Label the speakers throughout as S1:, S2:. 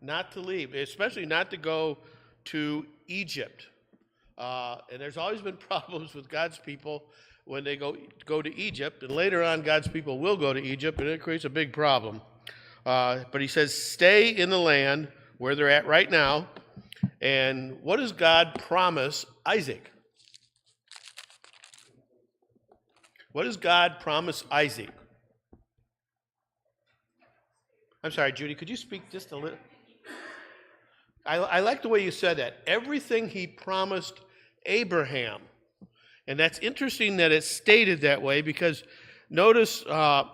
S1: not to leave, especially not to go to Egypt. And there's always been problems with God's people when they go to Egypt, and later on God's people will go to Egypt, and it creates a big problem. But he says, stay in the land where they're at right now. And what does God promise Isaac? What does God promise Isaac? I'm sorry, Judy, could you speak just a little? I like the way you said that. Everything he promised Abraham. And that's interesting that it's stated that way, because notice the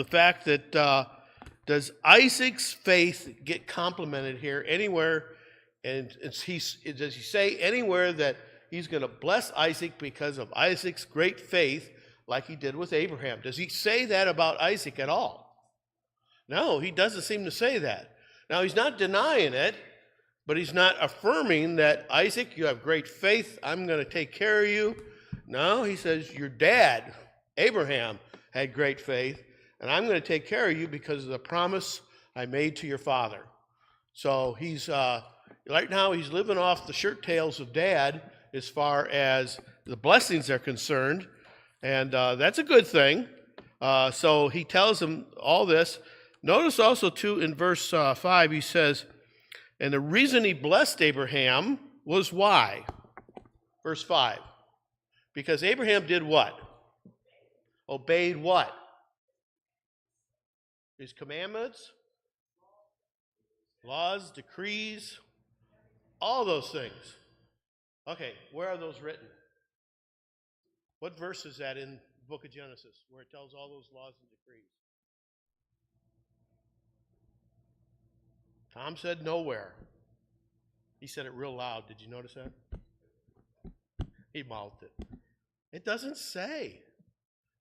S1: fact that does Isaac's faith get complimented here anywhere? And does he say anywhere that he's going to bless Isaac because of Isaac's great faith like he did with Abraham? Does he say that about Isaac at all? No, he doesn't seem to say that. Now, he's not denying it, but he's not affirming that, Isaac, you have great faith, I'm going to take care of you. No, he says, your dad, Abraham, had great faith, and I'm going to take care of you because of the promise I made to your father. So he's, right now, he's living off the shirt tails of dad as far as the blessings are concerned, and that's a good thing. So he tells him all this. Notice also, too, in verse 5, he says, and the reason he blessed Abraham was why? Verse 5. Because Abraham did what? Obeyed what? His commandments, laws, decrees, all those things. Okay, where are those written? What verse is that in the book of Genesis where it tells all those laws and decrees? Tom said nowhere. He said it real loud. Did you notice that? He mouthed it. It doesn't say.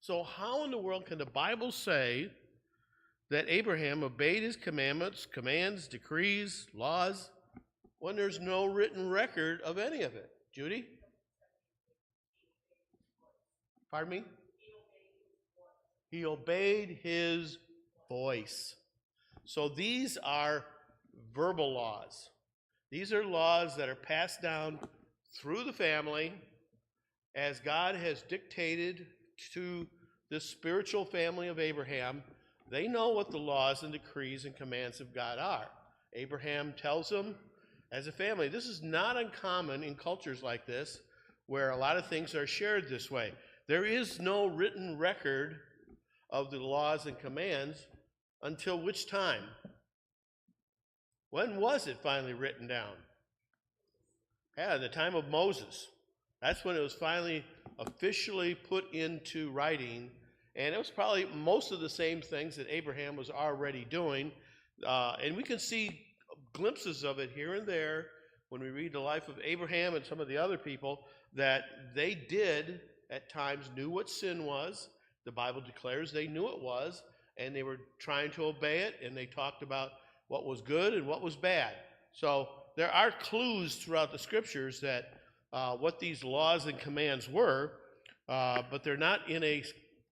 S1: So how in the world can the Bible say that Abraham obeyed his commandments, commands, decrees, laws, when there's no written record of any of it? Judy? Pardon me? He obeyed his voice. So these are verbal laws. These are laws that are passed down through the family as God has dictated to this spiritual family of Abraham. They know what the laws and decrees and commands of God are. Abraham tells them as a family. This is not uncommon in cultures like this where a lot of things are shared this way. There is no written record of the laws and commands until which time? When was it finally written down? Yeah, the time of Moses. That's when it was finally officially put into writing. And it was probably most of the same things that Abraham was already doing. And we can see glimpses of it here and there when we read the life of Abraham and some of the other people, that they did at times knew what sin was. The Bible declares they knew it was, and they were trying to obey it, and they talked about what was good and what was bad. So there are clues throughout the scriptures that what these laws and commands were, but they're not in a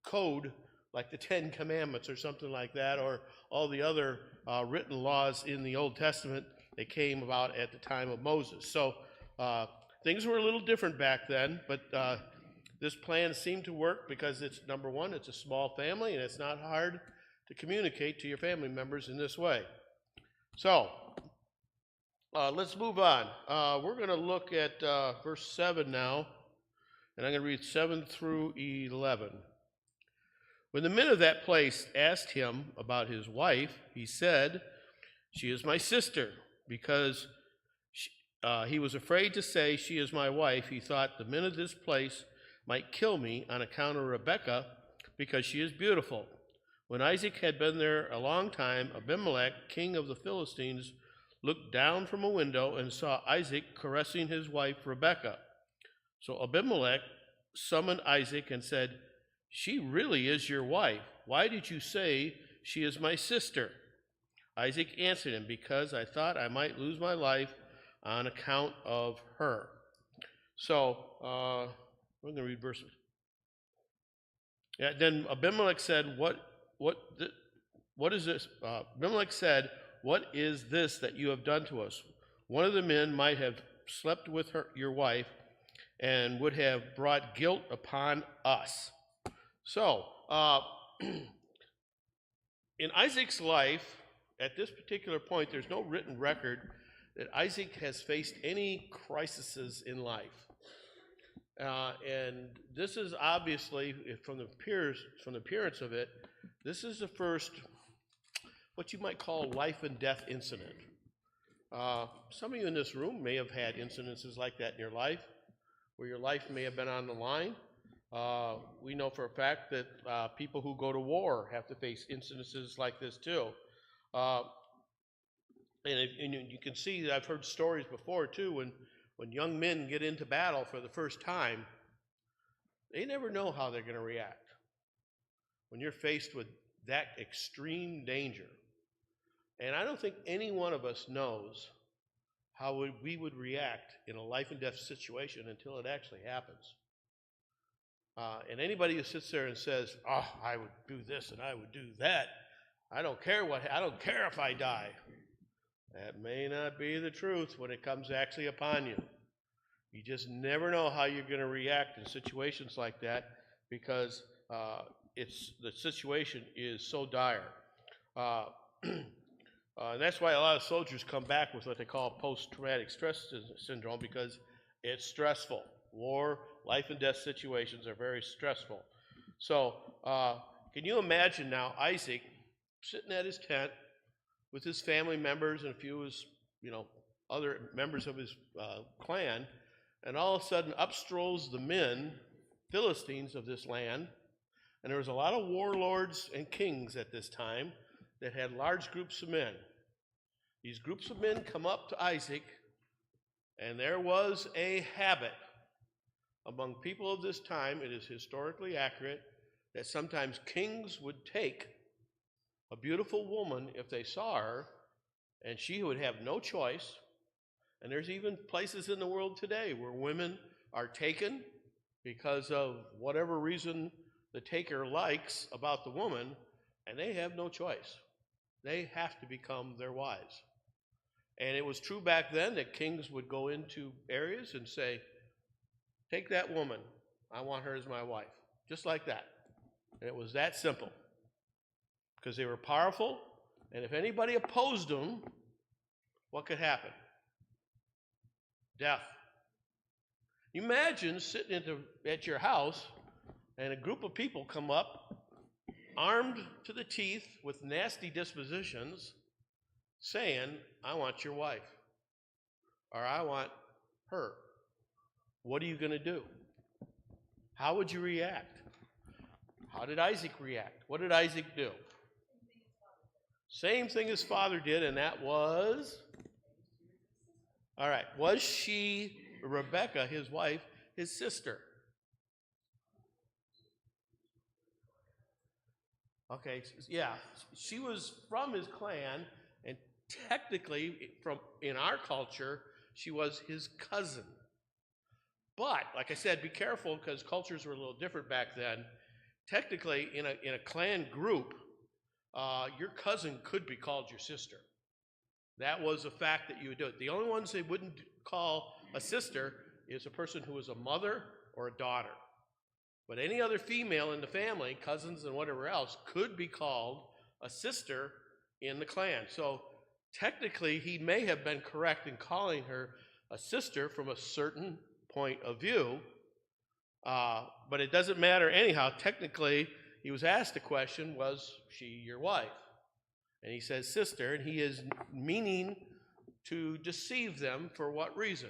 S1: code like the Ten Commandments or something like that, or all the other written laws in the Old Testament that came about at the time of Moses. So things were a little different back then, but this plan seemed to work because it's, number one, it's a small family, and it's not hard to communicate to your family members in this way. So let's move on. We're going to look at verse 7 now, and I'm going to read 7 through 11. When the men of that place asked him about his wife, he said, "She is my sister," because he was afraid to say, "She is my wife." He thought the men of this place might kill me on account of Rebekah, because she is beautiful. When Isaac had been there a long time, Abimelech, king of the Philistines, looked down from a window and saw Isaac caressing his wife Rebekah. So Abimelech summoned Isaac and said, "She really is your wife. Why did you say she is my sister?" Isaac answered him, "Because I thought I might lose my life on account of her." So we're going to read verses. Then Abimelech said, "What is this?" Abimelech said, what is this that you have done to us? One of the men might have slept with your wife and would have brought guilt upon us. So, in Isaac's life, at this particular point, there's no written record that Isaac has faced any crises in life. And this is obviously, from the appearance of it, this is the first, what you might call life and death incident. Some of you in this room may have had incidences like that in your life, where your life may have been on the line. We know for a fact that people who go to war have to face incidences like this too. And you can see that I've heard stories before too, when young men get into battle for the first time, they never know how they're going to react. When you're faced with that extreme danger, and I don't think any one of us knows how we would react in a life and death situation until it actually happens. And anybody who sits there and says, "Oh, I would do this and I would do that. I don't care if I die." That may not be the truth when it comes actually upon you. You just never know how you're going to react in situations like that, because the situation is so dire. And that's why a lot of soldiers come back with what they call post-traumatic stress syndrome, because it's stressful. War, life and death situations are very stressful. So can you imagine now Isaac sitting at his tent with his family members and a few of his, other members of his clan, and all of a sudden up strolls the men, Philistines of this land, and there was a lot of warlords and kings at this time that had large groups of men. These groups of men come up to Isaac, and there was a habit among people of this time, it is historically accurate, that sometimes kings would take a beautiful woman if they saw her, and she would have no choice. And there's even places in the world today where women are taken because of whatever reason the taker likes about the woman, and they have no choice. They have to become their wives. And it was true back then that kings would go into areas and say, "Take that woman, I want her as my wife," just like that. And it was that simple, because they were powerful, and if anybody opposed them, what could happen? Death. Imagine sitting at your house and a group of people come up, armed to the teeth with nasty dispositions, saying, "I want your wife," or "I want her." What are you going to do? How would you react? How did Isaac react? What did Isaac do? Same thing his father did, and that was? All right. Was she, Rebecca, his wife, his sister? Okay, yeah. She was from his clan, and technically, in our culture, she was his cousin. But, like I said, be careful, because cultures were a little different back then. Technically, in a clan group, your cousin could be called your sister. That was a fact that you would do it. The only ones they wouldn't call a sister is a person who was a mother or a daughter. But any other female in the family, cousins and whatever else, could be called a sister in the clan. So technically, he may have been correct in calling her a sister from a certain point of view, but it doesn't matter anyhow. Technically, he was asked the question, was she your wife? And he says sister, and he is meaning to deceive them for what reason?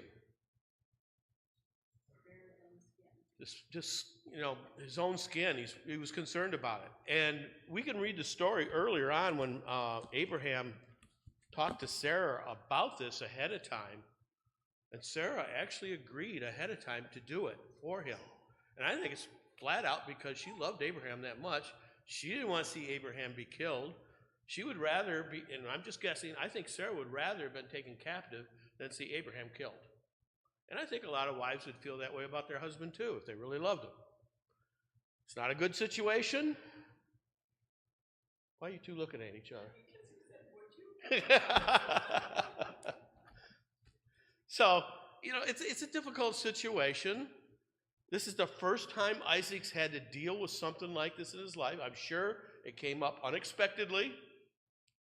S1: Just his own skin. He was concerned about it. And we can read the story earlier on when Abraham talked to Sarah about this ahead of time. And Sarah actually agreed ahead of time to do it for him. And I think it's flat out because she loved Abraham that much. She didn't want to see Abraham be killed. She would rather be, and I'm just guessing, I think Sarah would rather have been taken captive than see Abraham killed. And I think a lot of wives would feel that way about their husband too, if they really loved him. It's not a good situation. Why are you two looking at each other? So, it's a difficult situation. This is the first time Isaac's had to deal with something like this in his life. I'm sure it came up unexpectedly.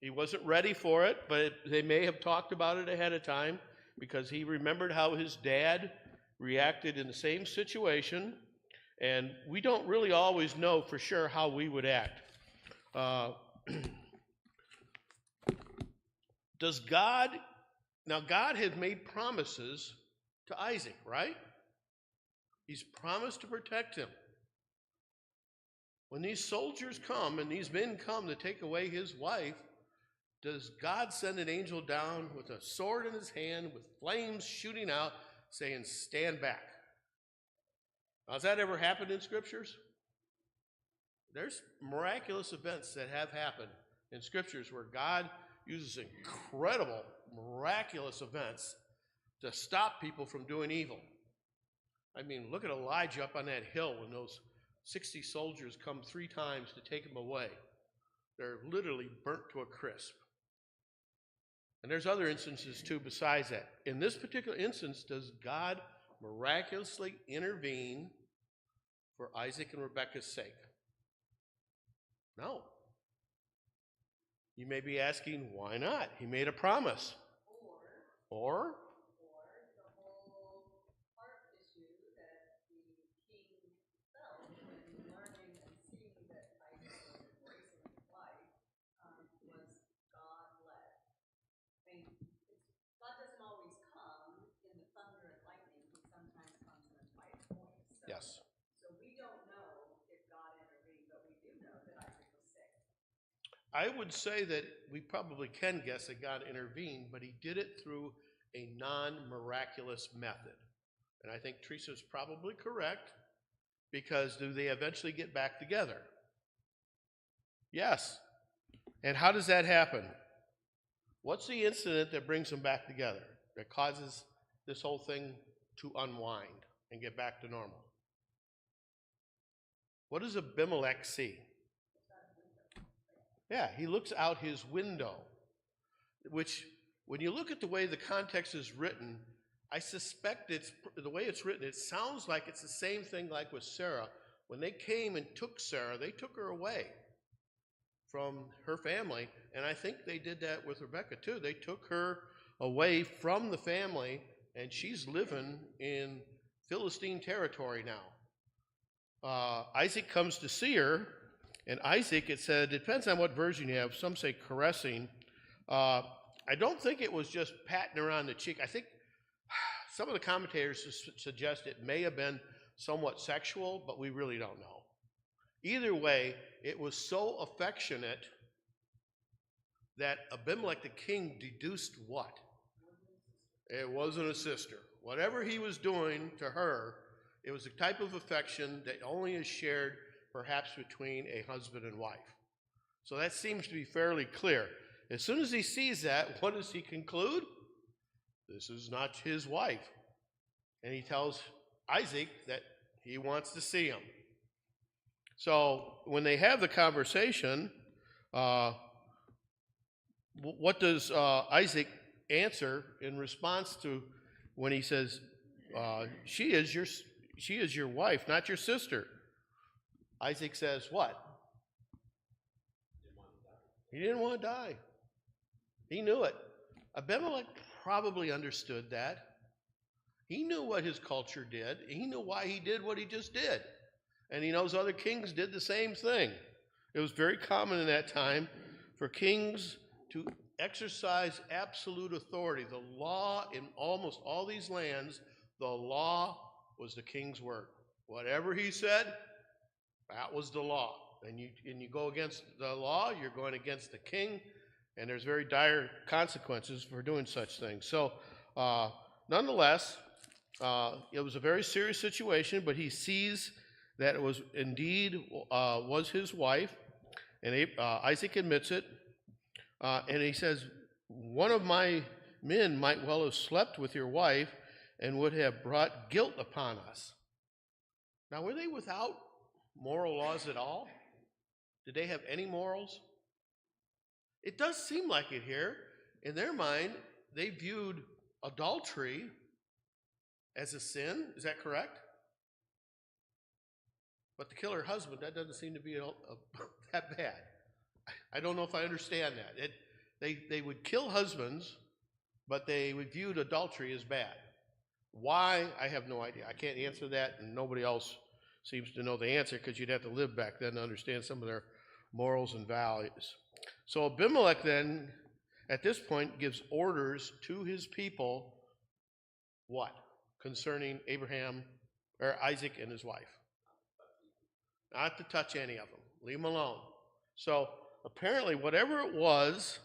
S1: He wasn't ready for it, but they may have talked about it ahead of time because he remembered how his dad reacted in the same situation, and we don't really always know for sure how we would act. Now God had made promises to Isaac, right? He's promised to protect him. When these soldiers come and these men come to take away his wife, does God send an angel down with a sword in his hand, with flames shooting out, saying, stand back? Now, has that ever happened in scriptures? There's miraculous events that have happened in scriptures where God uses incredible, miraculous events to stop people from doing evil. I mean, look at Elijah up on that hill when those 60 soldiers come 3 times to take him away. They're literally burnt to a crisp. And there's other instances too besides that. In this particular instance, does God miraculously intervene for Isaac and Rebekah's sake? No. You may be asking, why not? He made a promise. Or
S2: the whole heart issue that the king felt when learning and seeing that Isaac was embracing his wife was God-led. I mean, God doesn't always come in the thunder and lightning. He sometimes comes in a quiet voice. So,
S1: yes.
S2: So we don't know if God intervened, but we do know that Isaac was sick.
S1: I would say that we probably can guess that God intervened, but he did it through a non-miraculous method. And I think Teresa's probably correct, because do they eventually get back together? Yes. And how does that happen? What's the incident that brings them back together, that causes this whole thing to unwind and get back to normal? What does Abimelech see? Yeah, he looks out his window, which, when you look at the way the context is written, I suspect the way it's written, it sounds like it's the same thing like with Sarah. When they came and took Sarah, they took her away from her family, and I think they did that with Rebekah too. They took her away from the family, and she's living in Philistine territory now. Isaac comes to see her, and Isaac, it said, it depends on what version you have. Some say caressing. I don't think it was just patting her on the cheek. I think some of the commentators suggest it may have been somewhat sexual, but we really don't know. Either way, it was so affectionate that Abimelech the king deduced what? It wasn't a sister. Whatever he was doing to her, it was a type of affection that only is shared perhaps between a husband and wife. So that seems to be fairly clear. As soon as he sees that, what does he conclude? This is not his wife. And he tells Isaac that he wants to see him. So when they have the conversation, what does Isaac answer in response to when he says, she is your wife, not your sister? Isaac says what? He didn't want to die. He knew it. Abimelech probably understood that. He knew what his culture did. He knew why he did what he just did. And he knows other kings did the same thing. It was very common in that time for kings to exercise absolute authority. The law in almost all these lands, the law was the king's word. Whatever he said, that was the law. And you go against the law, you're going against the king, and there's very dire consequences for doing such things. So, nonetheless, it was a very serious situation, but he sees that it was indeed was his wife, and Isaac admits it, and he says, one of my men might well have slept with your wife and would have brought guilt upon us. Now, were they without moral laws at all? Did they have any morals? It does seem like it here. in their mind, they viewed adultery as a sin. Is that correct? But to kill her husband, that doesn't seem to be that bad. I don't know if I understand that. They would kill husbands, but they would view adultery as bad. Why? I have no idea. I can't answer that, and nobody else seems to know the answer because you'd have to live back then to understand some of their morals and values. So Abimelech then, at this point, gives orders to his people, what? Concerning Abraham, or Isaac and his wife. Not to touch any of them. Leave them alone. So apparently, whatever it was,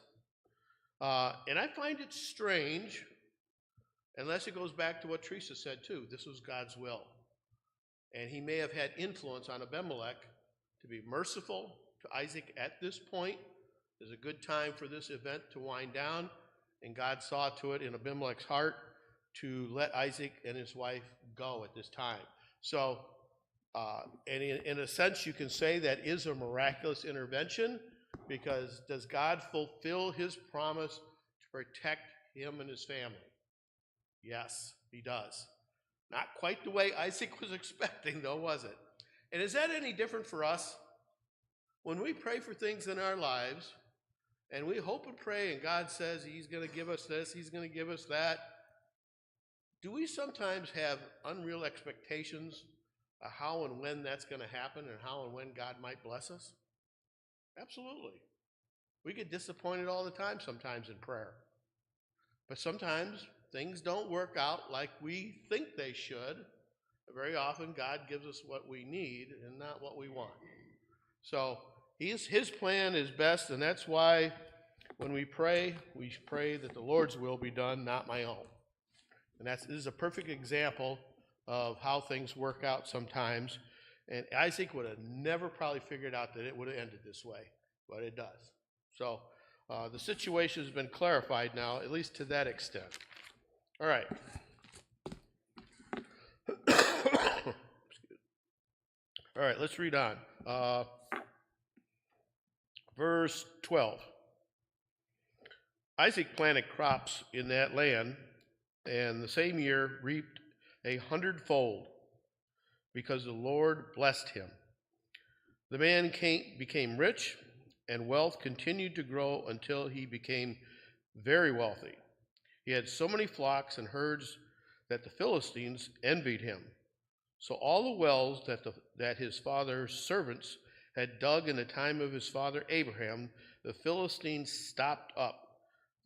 S1: and I find it strange, unless it goes back to what Teresa said too, this was God's will. And he may have had influence on Abimelech to be merciful to Isaac at this point. There's a good time for this event to wind down, and God saw to it in Abimelech's heart to let Isaac and his wife go at this time. So, and in a sense, you can say that is a miraculous intervention, because does God fulfill his promise to protect him and his family? Yes, he does. Not quite the way Isaac was expecting, though, was it? And is that any different for us? When we pray for things in our lives, and we hope and pray, and God says he's going to give us this, he's going to give us that, do we sometimes have unreal expectations of how and when that's going to happen and how and when God might bless us? Absolutely. We get disappointed all the time sometimes in prayer. But sometimes things don't work out like we think they should. Very often God gives us what we need and not what we want. So his plan is best, and that's why when we pray that the Lord's will be done, not my own. And this is a perfect example of how things work out sometimes. And Isaac would have never probably figured out that it would have ended this way, but it does. So the situation has been clarified now, at least to that extent. All right. All right, let's read on. Verse 12. Isaac planted crops in that land, and the same year reaped 100-fold, because the Lord blessed him. The man became rich, and wealth continued to grow until he became very wealthy. He had so many flocks and herds that the Philistines envied him. So all the wells that his father's servants had dug in the time of his father Abraham, the Philistines stopped up,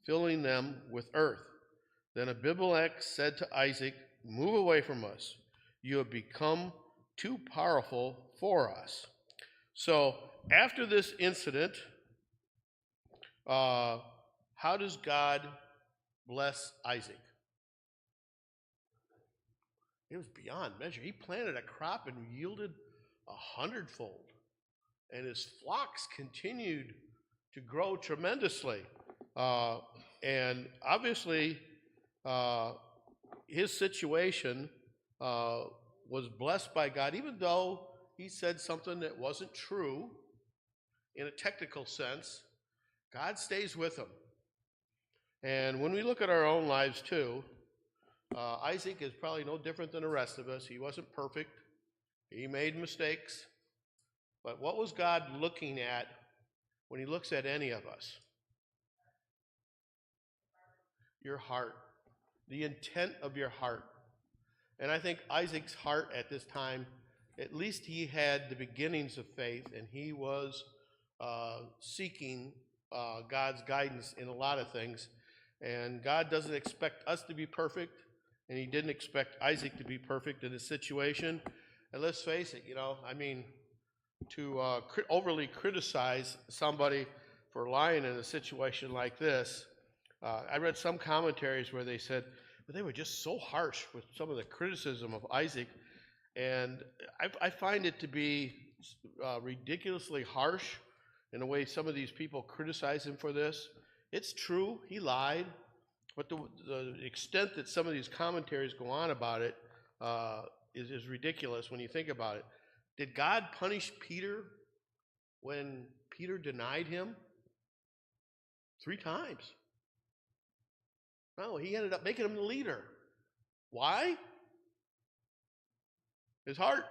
S1: filling them with earth. Then Abimelech said to Isaac, "Move away from us. You have become too powerful for us." So after this incident, how does God bless Isaac? It was beyond measure. He planted a crop and yielded 100-fold. And his flocks continued to grow tremendously. And obviously, his situation was blessed by God, even though he said something that wasn't true in a technical sense. God stays with him. And when we look at our own lives too, Isaac is probably no different than the rest of us. He wasn't perfect. He made mistakes. But what was God looking at when he looks at any of us? Your heart, the intent of your heart. And I think Isaac's heart at this time, at least he had the beginnings of faith, and he was seeking God's guidance in a lot of things. And God doesn't expect us to be perfect, and he didn't expect Isaac to be perfect in this situation. And let's face it, to overly criticize somebody for lying in a situation like this, I read some commentaries where they said, but they were just so harsh with some of the criticism of Isaac, and I find it to be ridiculously harsh in the way some of these people criticize him for this. It's true, he lied, but the extent that some of these commentaries go on about it is ridiculous when you think about it. Did God punish Peter when Peter denied him? 3 times. No, he ended up making him the leader. Why? His heart.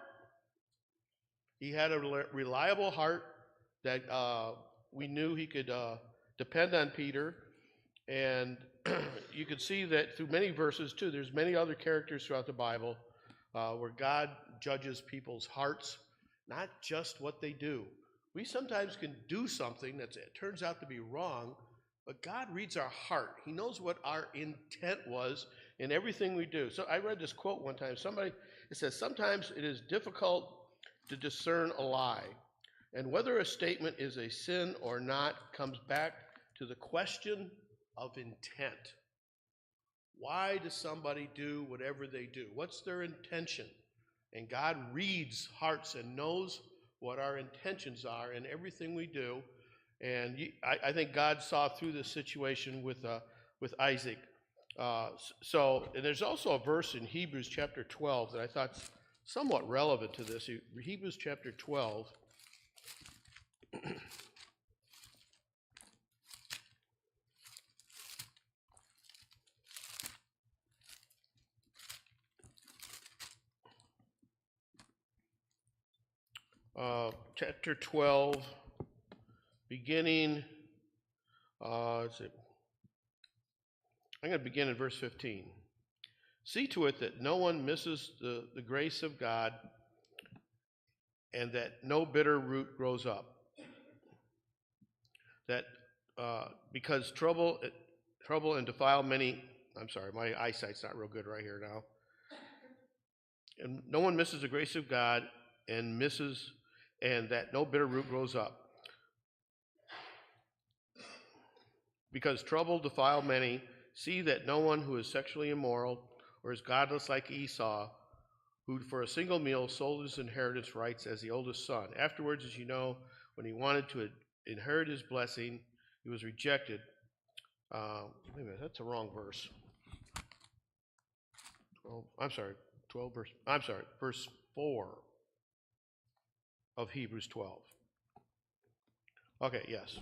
S1: He had a reliable heart that we knew he could depend on Peter. And you could see that through many verses too. There's many other characters throughout the Bible where God judges people's hearts, not just what they do. We sometimes can do something that turns out to be wrong, but God reads our heart. He knows what our intent was in everything we do. So I read this quote one time. It says, sometimes it is difficult to discern a lie, and whether a statement is a sin or not comes back to the question of intent. Why does somebody do whatever they do? What's their intention? And God reads hearts and knows what our intentions are in everything we do. And I think God saw through this situation with Isaac. And there's also a verse in Hebrews chapter 12 that I thought somewhat relevant to this. Hebrews chapter 12. Chapter 12, beginning, let's see. I'm going to begin in verse 15. See to it that no one misses the grace of God, and that no bitter root grows up. That because trouble and defile many. I'm sorry, my eyesight's not real good right here now. And no one misses the grace of God, and that no bitter root grows up. Because trouble defile many. See that no one who is sexually immoral or is godless like Esau, who for a single meal sold his inheritance rights as the oldest son. Afterwards, as you know, when he wanted to inherit his blessing, he was rejected. Wait a minute, that's the wrong verse. 12, verse 4 of Hebrews 12. Okay, yes.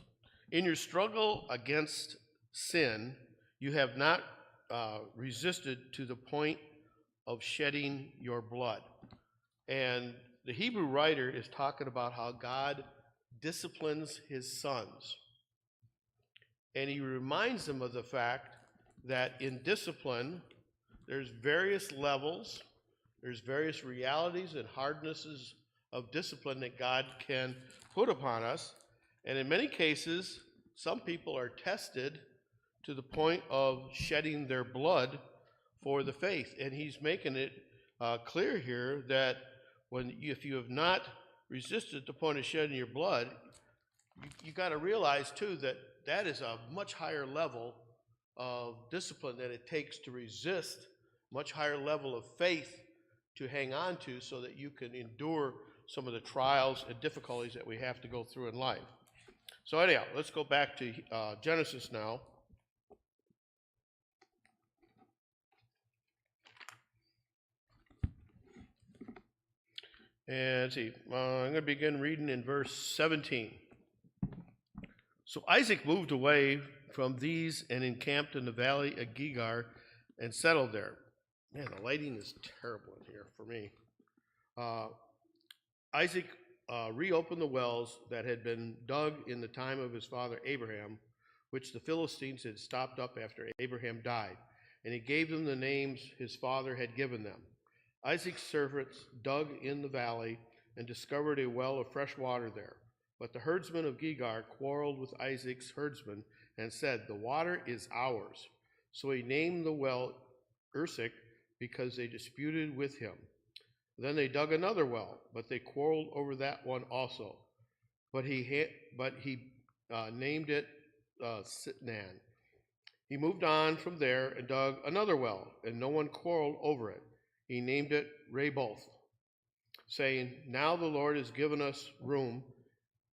S1: In your struggle against sin, you have not resisted to the point of shedding your blood. And the Hebrew writer is talking about how God disciplines his sons. And he reminds them of the fact that in discipline, there's various levels, there's various realities and hardnesses of discipline that God can put upon us. And in many cases, some people are tested to the point of shedding their blood for the faith. And he's making it clear here that if you have not resisted the point of shedding your blood, you got to realize too that is a much higher level of discipline that it takes to resist, much higher level of faith to hang on to so that you can endure some of the trials and difficulties that we have to go through in life. So anyhow, let's go back to Genesis now. And let's see, I'm going to begin reading in verse 17. So Isaac moved away from these and encamped in the valley of Gerar and settled there. Man, the lighting is terrible in here for me. Isaac reopened the wells that had been dug in the time of his father Abraham, which the Philistines had stopped up after Abraham died, and he gave them the names his father had given them. Isaac's servants dug in the valley and discovered a well of fresh water there. But the herdsmen of Gerar quarreled with Isaac's herdsmen and said, "The water is ours." So he named the well Ersek, because they disputed with him. Then they dug another well, but they quarreled over that one also. But he named it Sitnan. He moved on from there and dug another well, and no one quarreled over it. He named it Rehoboth, saying, "Now the Lord has given us room,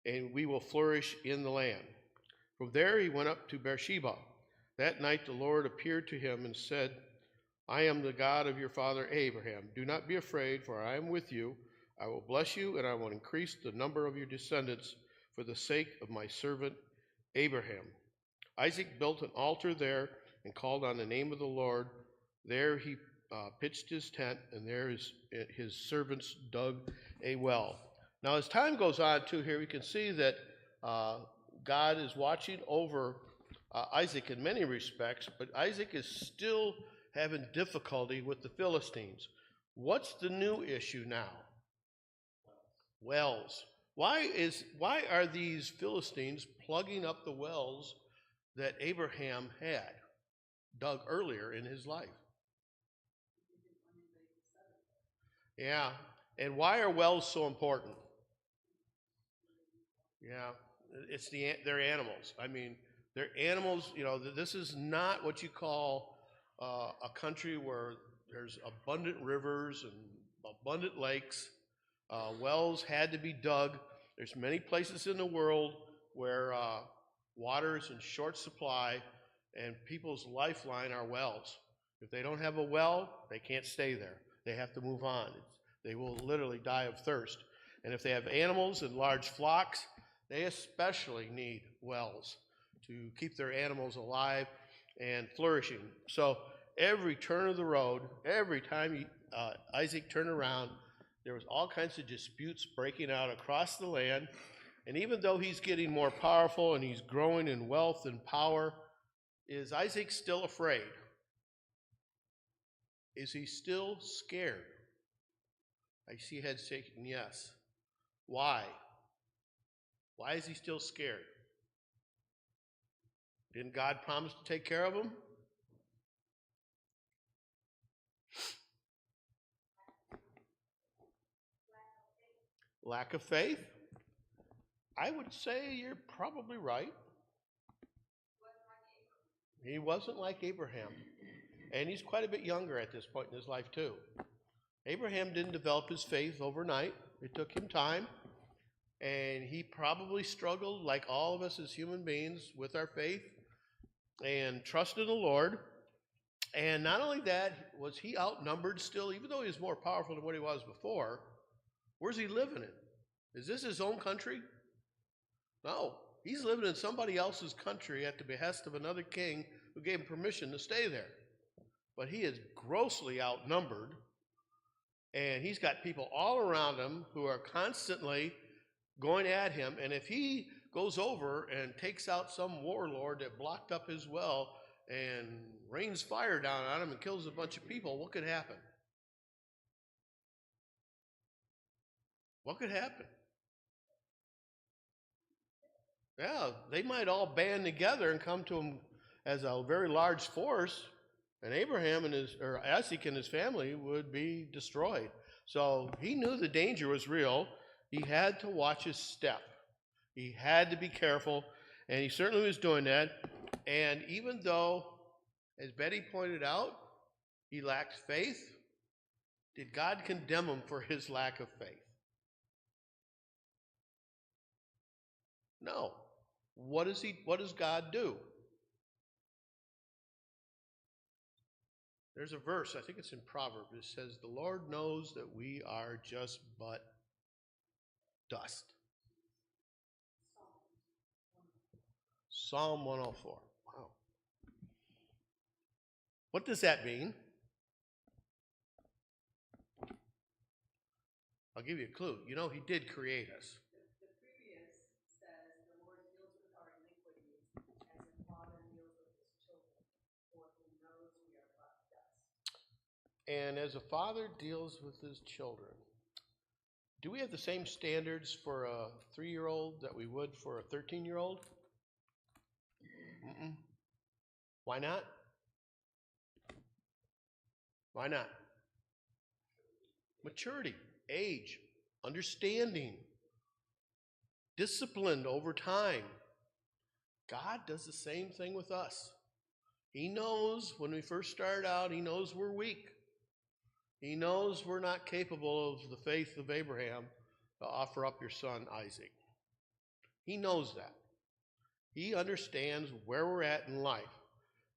S1: and we will flourish in the land." From there he went up to Beersheba. That night the Lord appeared to him and said, "I am the God of your father Abraham. Do not be afraid, for I am with you. I will bless you, and I will increase the number of your descendants for the sake of my servant Abraham." Isaac built an altar there and called on the name of the Lord. There he pitched his tent, and there his servants dug a well. Now, as time goes on, too, here we can see that God is watching over Isaac in many respects, but Isaac is still having difficulty with the Philistines. What's the new issue now? Wells. Why are these Philistines plugging up the wells that Abraham had dug earlier in his life? Yeah. And why are wells so important? Yeah. They're animals. I mean, they're animals. You know, this is not what you call a country where there's abundant rivers and abundant lakes. Wells had to be dug. There's many places in the world where water is in short supply, and people's lifeline are wells. If they don't have a well, they can't stay there. They have to move on. They will literally die of thirst. And if they have animals in large flocks, they especially need wells to keep their animals alive and flourishing. So every turn of the road, every time Isaac turned around, there was all kinds of disputes breaking out across the land. And even though he's getting more powerful and he's growing in wealth and power, is Isaac still afraid? Is he still scared? I see heads shaking yes. Why? Why is he still scared? Didn't God promise to take care of him? Lack of faith? I would say you're probably right. He wasn't like Abraham. And he's quite a bit younger at this point in his life, too. Abraham didn't develop his faith overnight. It took him time. And he probably struggled, like all of us as human beings, with our faith and trust in the Lord. And not only that, was he outnumbered still, even though he was more powerful than what he was before. Where's he living in? Is this his own country? No. He's living in somebody else's country at the behest of another king who gave him permission to stay there. But he is grossly outnumbered, and he's got people all around him who are constantly going at him. And if he goes over and takes out some warlord that blocked up his well and rains fire down on him and kills a bunch of people, what could happen? What could happen? Yeah, they might all band together and come to him as a very large force, and Isaac and his family would be destroyed. So he knew the danger was real. He had to watch his step. He had to be careful, and he certainly was doing that. And even though, as Betty pointed out, he lacked faith, did God condemn him for his lack of faith? No. What does God do? There's a verse, I think it's in Proverbs, it says, the Lord knows that we are just but dust. Psalm 104. Wow. What does that mean? I'll give you a clue. You know, he did create us.
S2: The previous says, the Lord deals with our iniquities as a father deals with his children, for he knows we are but dust.
S1: And as a father deals with his children, do we have the same standards for a 3-year-old that we would for a 13-year-old? Mm-mm. Why not? Why not? Maturity, age, understanding, disciplined over time. God does the same thing with us. He knows when we first start out, he knows we're weak. He knows we're not capable of the faith of Abraham to offer up your son Isaac. He knows that. He understands where we're at in life.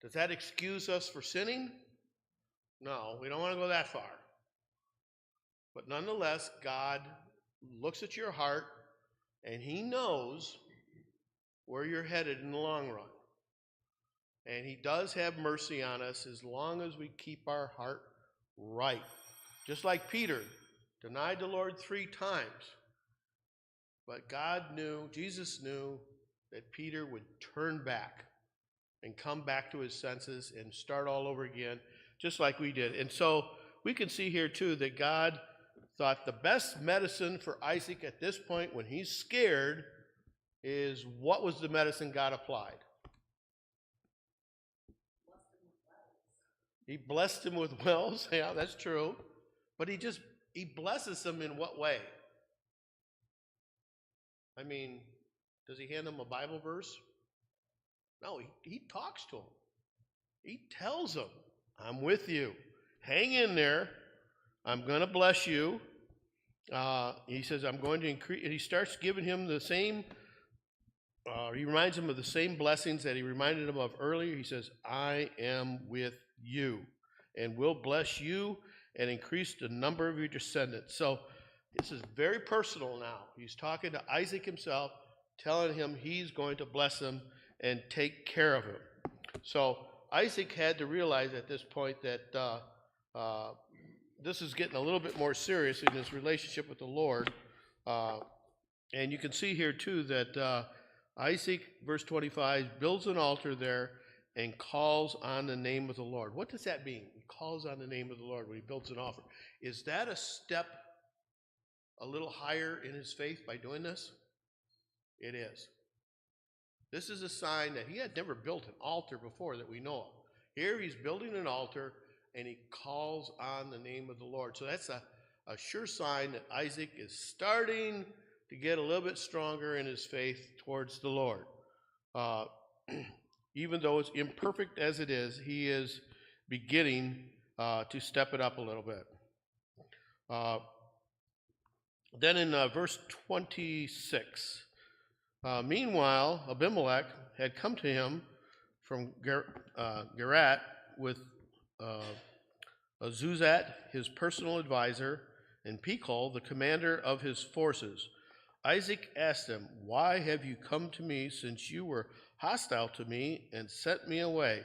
S1: Does that excuse us for sinning? No, we don't want to go that far. But nonetheless, God looks at your heart, and he knows where you're headed in the long run. And he does have mercy on us as long as we keep our heart right. Just like Peter denied the Lord 3 times. But God knew, Jesus knew, that Peter would turn back and come back to his senses and start all over again, just like we did. And so we can see here too that God thought the best medicine for Isaac at this point when he's scared is, what was the medicine God applied? He blessed him with wells. Yeah, that's true. But he blesses him in what way? I mean, does he hand him a Bible verse? No, he talks to him. He tells him, I'm with you. Hang in there. I'm going to bless you. He says, I'm going to increase. And he starts giving him the same, he reminds him of the same blessings that he reminded him of earlier. He says, I am with you and will bless you and increase the number of your descendants. So this is very personal now. He's talking to Isaac himself, telling him he's going to bless him and take care of him. So Isaac had to realize at this point that this is getting a little bit more serious in his relationship with the Lord. And you can see here too that Isaac, verse 25, builds an altar there and calls on the name of the Lord. What does that mean? He calls on the name of the Lord when he builds an altar. Is that a step a little higher in his faith by doing this? It is. This is a sign that he had never built an altar before that we know of. Here he's building an altar and he calls on the name of the Lord. So that's a sure sign that Isaac is starting to get a little bit stronger in his faith towards the Lord. Even though it's imperfect as it is, he is beginning to step it up a little bit. Then in verse 26, meanwhile, Abimelech had come to him from Gerat with Zuzat, his personal advisor, and Pekol, the commander of his forces. Isaac asked him, why have you come to me, since you were hostile to me and sent me away?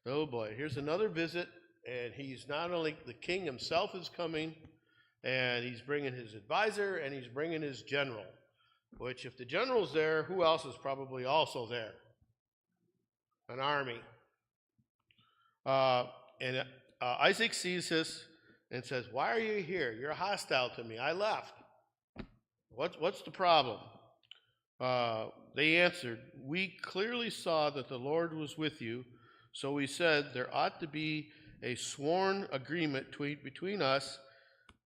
S1: Oh boy, here's another visit, and he's not only, the king himself is coming, and he's bringing his advisor, and he's bringing his general, which if the general's there, who else is probably also there? An army. And Isaac sees this and says, why are you here? You're hostile to me. I left. What's the problem? They answered, we clearly saw that the Lord was with you, so we said there ought to be a sworn agreement between us,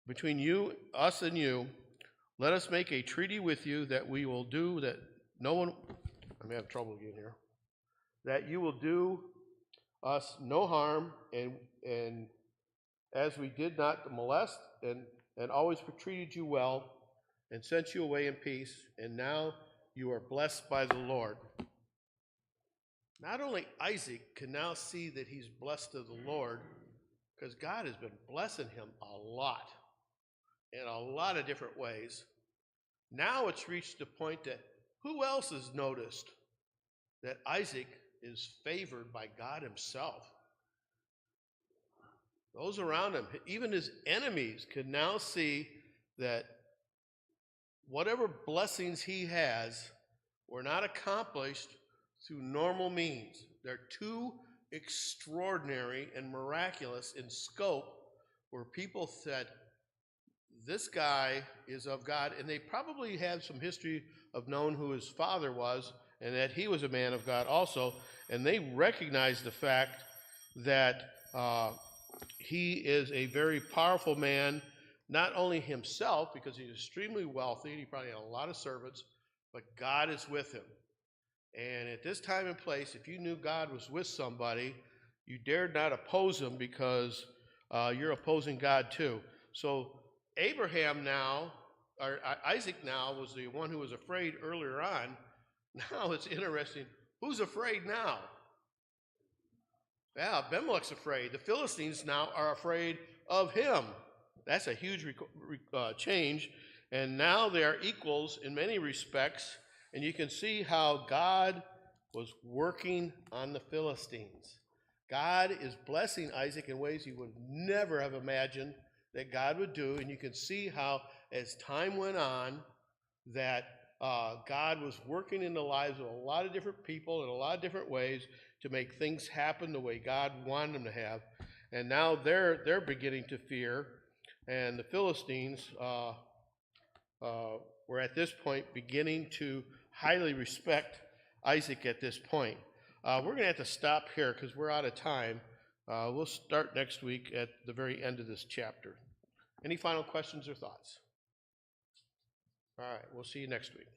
S1: between us and you. Let us make a treaty with you that we will do that no one, I'm having trouble again here, that you will do us no harm, and as we did not molest and always treated you well and sent you away in peace, and now you are blessed by the Lord. Not only Isaac can now see that he's blessed of the Lord, because God has been blessing him a lot, in a lot of different ways. Now it's reached the point that who else has noticed that Isaac is favored by God himself? Those around him, even his enemies, can now see that whatever blessings he has were not accomplished through normal means. They're too extraordinary and miraculous in scope, where people said, this guy is of God, and they probably had some history of knowing who his father was, and that he was a man of God also, and they recognized the fact that he is a very powerful man, not only himself, because he's extremely wealthy, and he probably had a lot of servants, but God is with him. And at this time and place, if you knew God was with somebody, you dared not oppose him, because you're opposing God too. So Abraham now, or Isaac now, was the one who was afraid earlier on. Now it's interesting. Who's afraid now? Yeah, Abimelech's afraid. The Philistines now are afraid of him. That's a huge change. And now they are equals in many respects. And you can see how God was working on the Philistines. God is blessing Isaac in ways he would never have imagined that God would do. And you can see how, as time went on, that God was working in the lives of a lot of different people in a lot of different ways to make things happen the way God wanted them to have. And now they're beginning to fear, and the Philistines were at this point beginning to highly respect Isaac at this point. We're going to have to stop here because we're out of time. We'll start next week at the very end of this chapter. Any final questions or thoughts? All right, we'll see you next week.